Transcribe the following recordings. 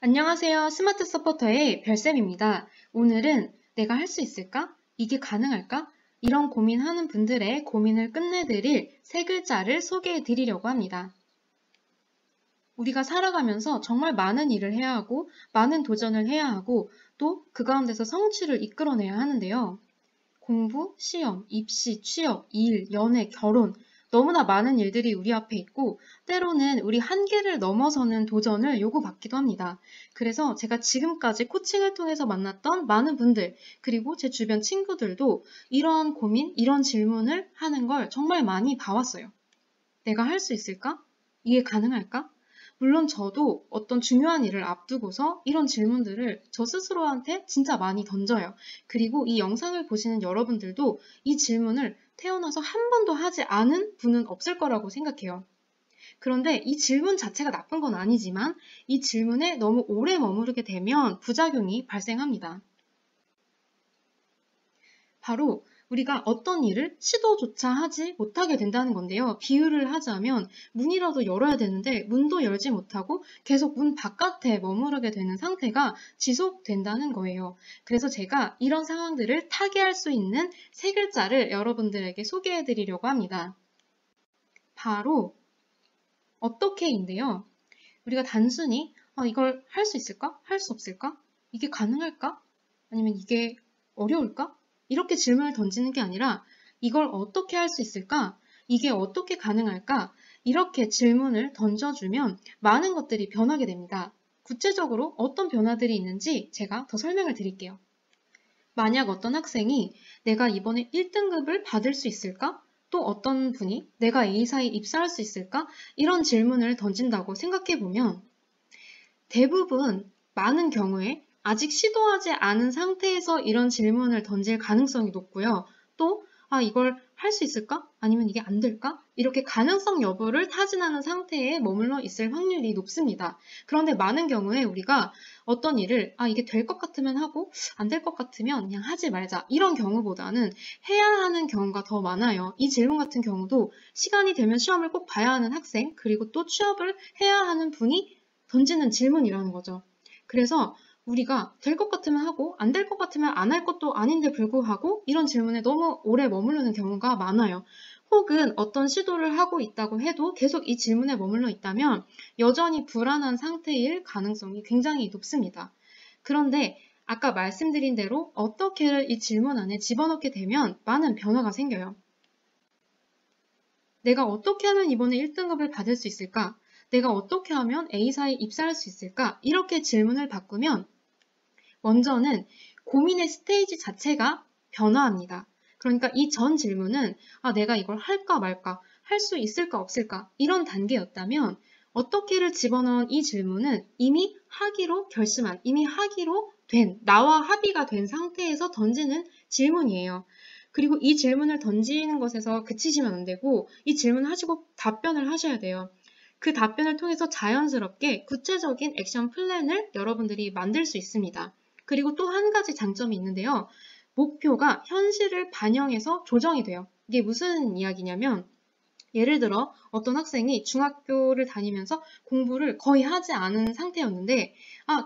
안녕하세요. 스마트 서포터의 별쌤입니다. 오늘은 내가 할 수 있을까? 이게 가능할까? 이런 고민하는 분들의 고민을 끝내드릴 세 글자를 소개해 드리려고 합니다. 우리가 살아가면서 정말 많은 일을 해야 하고 많은 도전을 해야 하고 또 그 가운데서 성취를 이끌어내야 하는데요. 공부, 시험, 입시, 취업, 일, 연애, 결혼 너무나 많은 일들이 우리 앞에 있고 때로는 우리 한계를 넘어서는 도전을 요구받기도 합니다. 그래서 제가 지금까지 코칭을 통해서 만났던 많은 분들 그리고 제 주변 친구들도 이런 고민, 이런 질문을 하는 걸 정말 많이 봐왔어요. 내가 할 수 있을까? 이게 가능할까? 물론 저도 어떤 중요한 일을 앞두고서 이런 질문들을 저 스스로한테 진짜 많이 던져요. 그리고 이 영상을 보시는 여러분들도 이 질문을 태어나서 한 번도 하지 않은 분은 없을 거라고 생각해요. 그런데 이 질문 자체가 나쁜 건 아니지만 이 질문에 너무 오래 머무르게 되면 부작용이 발생합니다. 바로 우리가 어떤 일을 시도조차 하지 못하게 된다는 건데요. 비유를 하자면 문이라도 열어야 되는데 문도 열지 못하고 계속 문 바깥에 머무르게 되는 상태가 지속된다는 거예요. 그래서 제가 이런 상황들을 타개할 수 있는 세 글자를 여러분들에게 소개해 드리려고 합니다. 바로 어떻게인데요. 우리가 단순히 이걸 할 수 있을까? 할 수 없을까? 이게 가능할까? 아니면 이게 어려울까? 이렇게 질문을 던지는 게 아니라 이걸 어떻게 할 수 있을까? 이게 어떻게 가능할까? 이렇게 질문을 던져주면 많은 것들이 변하게 됩니다. 구체적으로 어떤 변화들이 있는지 제가 더 설명을 드릴게요. 만약 어떤 학생이 내가 이번에 1등급을 받을 수 있을까? 또 어떤 분이 내가 A사에 입사할 수 있을까? 이런 질문을 던진다고 생각해 보면 대부분 많은 경우에 아직 시도하지 않은 상태에서 이런 질문을 던질 가능성이 높고요. 또 이걸 할 수 있을까? 아니면 이게 안 될까? 이렇게 가능성 여부를 타진하는 상태에 머물러 있을 확률이 높습니다. 그런데 많은 경우에 우리가 어떤 일을 이게 될 것 같으면 하고 안 될 것 같으면 그냥 하지 말자 이런 경우보다는 해야 하는 경우가 더 많아요. 이 질문 같은 경우도 시간이 되면 시험을 꼭 봐야 하는 학생 그리고 또 취업을 해야 하는 분이 던지는 질문이라는 거죠. 그래서 우리가 될 것 같으면 하고 안 될 것 같으면 안 할 것도 아닌데 불구하고 이런 질문에 너무 오래 머무르는 경우가 많아요. 혹은 어떤 시도를 하고 있다고 해도 계속 이 질문에 머물러 있다면 여전히 불안한 상태일 가능성이 굉장히 높습니다. 그런데 아까 말씀드린 대로 어떻게를 이 질문 안에 집어넣게 되면 많은 변화가 생겨요. 내가 어떻게 하면 이번에 1등급을 받을 수 있을까? 내가 어떻게 하면 A사에 입사할 수 있을까? 이렇게 질문을 바꾸면 먼저는 고민의 스테이지 자체가 변화합니다. 그러니까 이 전 질문은 내가 이걸 할까 말까, 할 수 있을까 없을까 이런 단계였다면 어떻게를 집어넣은 이 질문은 이미 하기로 결심한, 이미 하기로 된, 나와 합의가 된 상태에서 던지는 질문이에요. 그리고 이 질문을 던지는 것에서 그치시면 안 되고 이 질문을 하시고 답변을 하셔야 돼요. 그 답변을 통해서 자연스럽게 구체적인 액션 플랜을 여러분들이 만들 수 있습니다. 그리고 또 한 가지 장점이 있는데요. 목표가 현실을 반영해서 조정이 돼요. 이게 무슨 이야기냐면 예를 들어 어떤 학생이 중학교를 다니면서 공부를 거의 하지 않은 상태였는데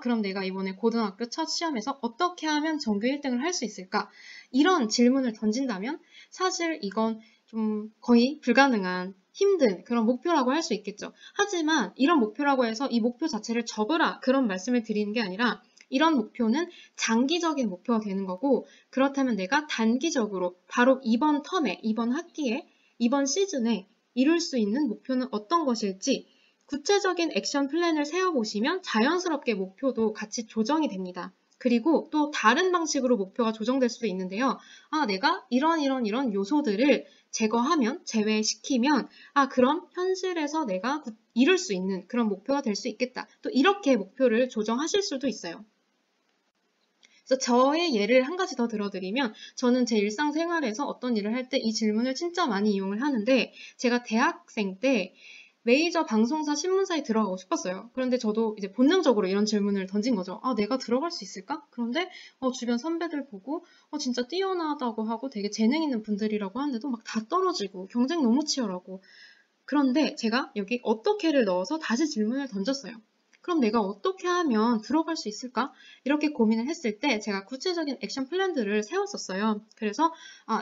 그럼 내가 이번에 고등학교 첫 시험에서 어떻게 하면 전교 1등을 할 수 있을까? 이런 질문을 던진다면 사실 이건 좀 거의 불가능한 힘든 그런 목표라고 할 수 있겠죠. 하지만 이런 목표라고 해서 이 목표 자체를 접으라 그런 말씀을 드리는 게 아니라 이런 목표는 장기적인 목표가 되는 거고 그렇다면 내가 단기적으로 바로 이번 텀에, 이번 학기에, 이번 시즌에 이룰 수 있는 목표는 어떤 것일지 구체적인 액션 플랜을 세워보시면 자연스럽게 목표도 같이 조정이 됩니다. 그리고 또 다른 방식으로 목표가 조정될 수도 있는데요. 내가 이런 요소들을 제거하면, 제외시키면 그럼 현실에서 내가 이룰 수 있는 그런 목표가 될 수 있겠다. 또 이렇게 목표를 조정하실 수도 있어요. 그래서 저의 예를 한 가지 더 들어드리면 저는 제 일상생활에서 어떤 일을 할 때 이 질문을 진짜 많이 이용을 하는데 제가 대학생 때 메이저 방송사 신문사에 들어가고 싶었어요. 그런데 저도 이제 본능적으로 이런 질문을 던진 거죠. 내가 들어갈 수 있을까? 그런데 주변 선배들 보고 진짜 뛰어나다고 하고 되게 재능 있는 분들이라고 하는데도 막 다 떨어지고 경쟁 너무 치열하고 그런데 제가 여기 어떻게를 넣어서 다시 질문을 던졌어요. 그럼 내가 어떻게 하면 들어갈 수 있을까? 이렇게 고민을 했을 때 제가 구체적인 액션 플랜들을 세웠었어요. 그래서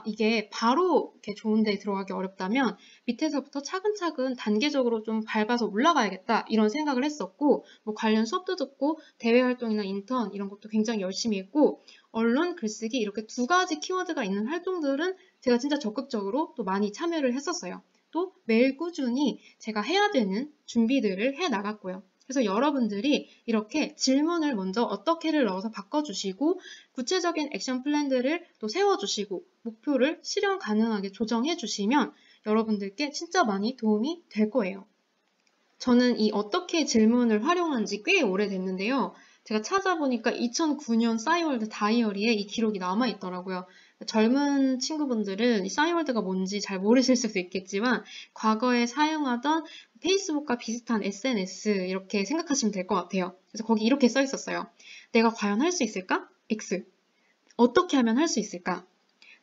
이게 바로 이렇게 좋은 데에 들어가기 어렵다면 밑에서부터 차근차근 단계적으로 좀 밟아서 올라가야겠다 이런 생각을 했었고, 뭐 관련 수업도 듣고 대외 활동이나 인턴 이런 것도 굉장히 열심히 했고, 언론, 글쓰기 이렇게 두 가지 키워드가 있는 활동들은 제가 진짜 적극적으로 또 많이 참여를 했었어요. 또 매일 꾸준히 제가 해야 되는 준비들을 해 나갔고요. 그래서 여러분들이 이렇게 질문을 먼저 어떻게를 넣어서 바꿔주시고 구체적인 액션 플랜들을 또 세워주시고 목표를 실현 가능하게 조정해 주시면 여러분들께 진짜 많이 도움이 될 거예요. 저는 이 어떻게 질문을 활용한 지 꽤 오래됐는데요. 제가 찾아보니까 2009년 싸이월드 다이어리에 이 기록이 남아있더라고요. 젊은 친구분들은 이 싸이월드가 뭔지 잘 모르실 수도 있겠지만 과거에 사용하던 페이스북과 비슷한 SNS 이렇게 생각하시면 될 것 같아요. 그래서 거기 이렇게 써 있었어요. 내가 과연 할 수 있을까? X. 어떻게 하면 할 수 있을까?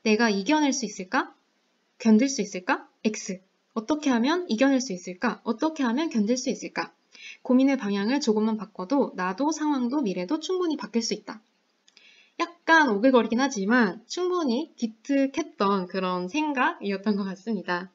내가 이겨낼 수 있을까? 견딜 수 있을까? X. 어떻게 하면 이겨낼 수 있을까? 어떻게 하면 견딜 수 있을까? 고민의 방향을 조금만 바꿔도 나도 상황도 미래도 충분히 바뀔 수 있다. 약간 오글거리긴 하지만 충분히 기특했던 그런 생각이었던 것 같습니다.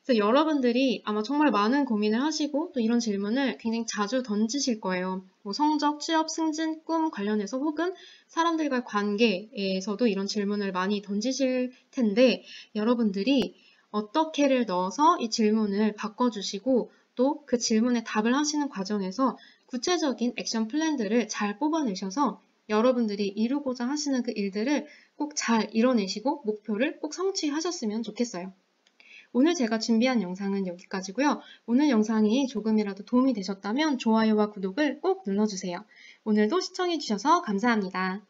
그래서 여러분들이 아마 정말 많은 고민을 하시고 또 이런 질문을 굉장히 자주 던지실 거예요. 뭐 성적, 취업, 승진, 꿈 관련해서 혹은 사람들과의 관계에서도 이런 질문을 많이 던지실 텐데 여러분들이 어떻게를 넣어서 이 질문을 바꿔주시고 또 그 질문에 답을 하시는 과정에서 구체적인 액션 플랜들을 잘 뽑아내셔서 여러분들이 이루고자 하시는 그 일들을 꼭 잘 이뤄내시고 목표를 꼭 성취하셨으면 좋겠어요. 오늘 제가 준비한 영상은 여기까지고요. 오늘 영상이 조금이라도 도움이 되셨다면 좋아요와 구독을 꼭 눌러주세요. 오늘도 시청해주셔서 감사합니다.